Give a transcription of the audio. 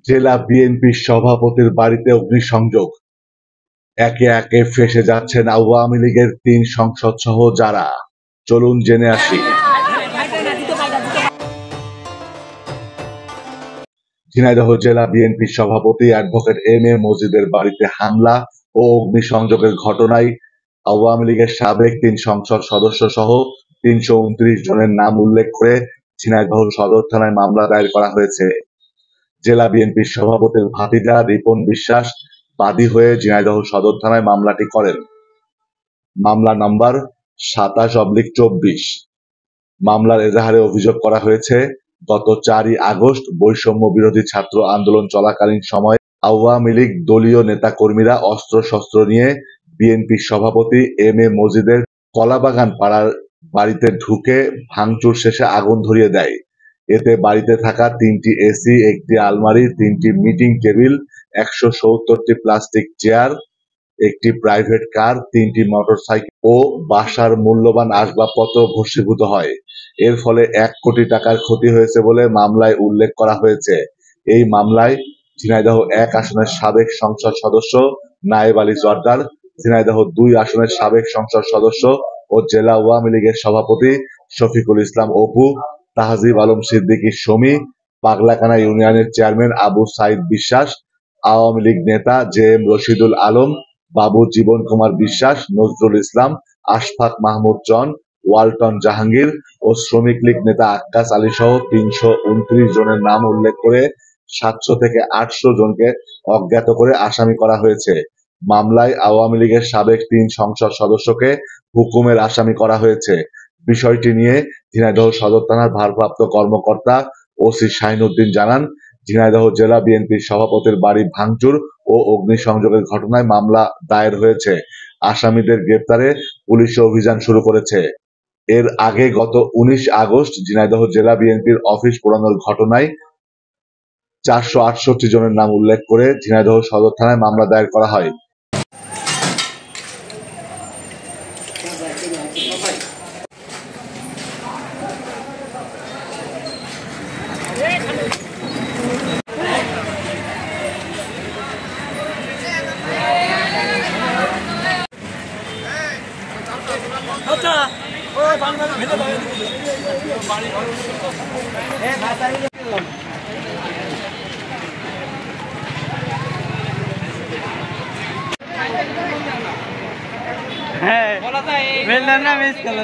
জেলা বিএনপির সভাপতির বাড়িতে অগ্নিসংযোগ। একে একে ফেঁসে যাচ্ছেন আওয়ামী লীগের ৩ সংসদ সহ যারা। চলুন জেনে আসি। ঝিনাইদহ জেলা বিএনপির সভাপতি অ্যাডভোকেট এম এ মজিদের বাড়িতে হামলা ও অগ্নিসংযোগের ঘটনায় আওয়ামী লীগের সাবেক ৩ সংসদ সদস্য সহ ৩২৯ জনের নাম উল্লেখ করে ঝিনাইদহ সদর থানায় মামলা দায়ের করা হয়েছে। জেলা বিএনপির সভাপতির ভাতিজা রিপন বিশ্বাস বাদী হয়ে ঝিনাইদহ সদর থানায় মামলাটি করেন। মামলা নম্বর ২৭/২৪। মামলার এজাহারে অভিযোগ করা হয়েছে, গত ৪ই আগস্ট বৈষম্য বিরোধী ছাত্র আন্দোলন চলাকালীন সময়ে আওয়ামী লীগ দলীয় নেতাকর্মীরা অস্ত্রশস্ত্র নিয়ে বিএনপির সভাপতি এম এ মজিদের কলাবাগান পাড়ার বাড়িতে ঢুকে ভাঙচুর শেষে আগুন ধরিয়ে দেয়। এতে বাড়িতে থাকা ৩টি এসি, একটি আলমারি, ৩টি মিটিং টেবিল, ১৭০টি প্লাস্টিক চেয়ার, একটি প্রাইভেট কার, ৩টি মোটরসাইকেল ও বাসার মূল্যবান আসবাবপত্র ভস্মীভূত হয়। এর ফলে ১ কোটি টাকার ক্ষতি হয়েছে বলে মামলায় উল্লেখ করা হয়েছে। এই মামলায় ঝিনাইদহ ১ আসনের সাবেক সংসদ সদস্য নায়েব আলী জর্দার, ঝিনাইদহ ২ আসনের সাবেক সংসদ সদস্য ও জেলা আওয়ামী লীগের সভাপতি শফিকুল ইসলাম অপু, তাহজিব আলম সিদ্দিকী শমী, পাগলাকানা ইউনিয়নের চেয়ারম্যান আবু সাইদ বিশ্বাস, আওয়ামী লীগ নেতা জে এম রশিদুল আলম, বাবু জীবন কুমার বিশ্বাস, নজরুল ইসলাম, আশফাক মাহমুদ জন, ওয়ালটন জাহাঙ্গীর ও শ্রমিক লীগ নেতা আক্কাস আলী সহ ৩২৯ জনের নাম উল্লেখ করে ৭০০ থেকে ৮০০ জনকে অজ্ঞাত করে আসামি করা হয়েছে। মামলায় আওয়ামী লীগের সাবেক ৩ সংসদ সদস্যকে হুকুমের আসামি করা হয়েছে। বিষয়টি নিয়ে ঝিনাইদহ সদর থানার ভারপ্রাপ্ত কর্মকর্তা ওসি শাহিনউদ্দিন জানান, ঝিনাইদহ জেলা বিএনপির সভাপতির বাড়ি ভাঙচুর ও অগ্নিসংযোগের ঘটনায় মামলা দায়ের হয়েছে। আসামিদের গ্রেপ্তারে পুলিশ অভিযান শুরু করেছে। এর আগে গত ১৯ আগস্ট ঝিনাইদহ জেলা বিএনপির অফিস পোড়ানোর ঘটনায় ৪৬৮ জনের নাম উল্লেখ করে ঝিনাইদহ সদর থানায় মামলা দায়ের করা হয়। হ্যাঁ, মিস করলো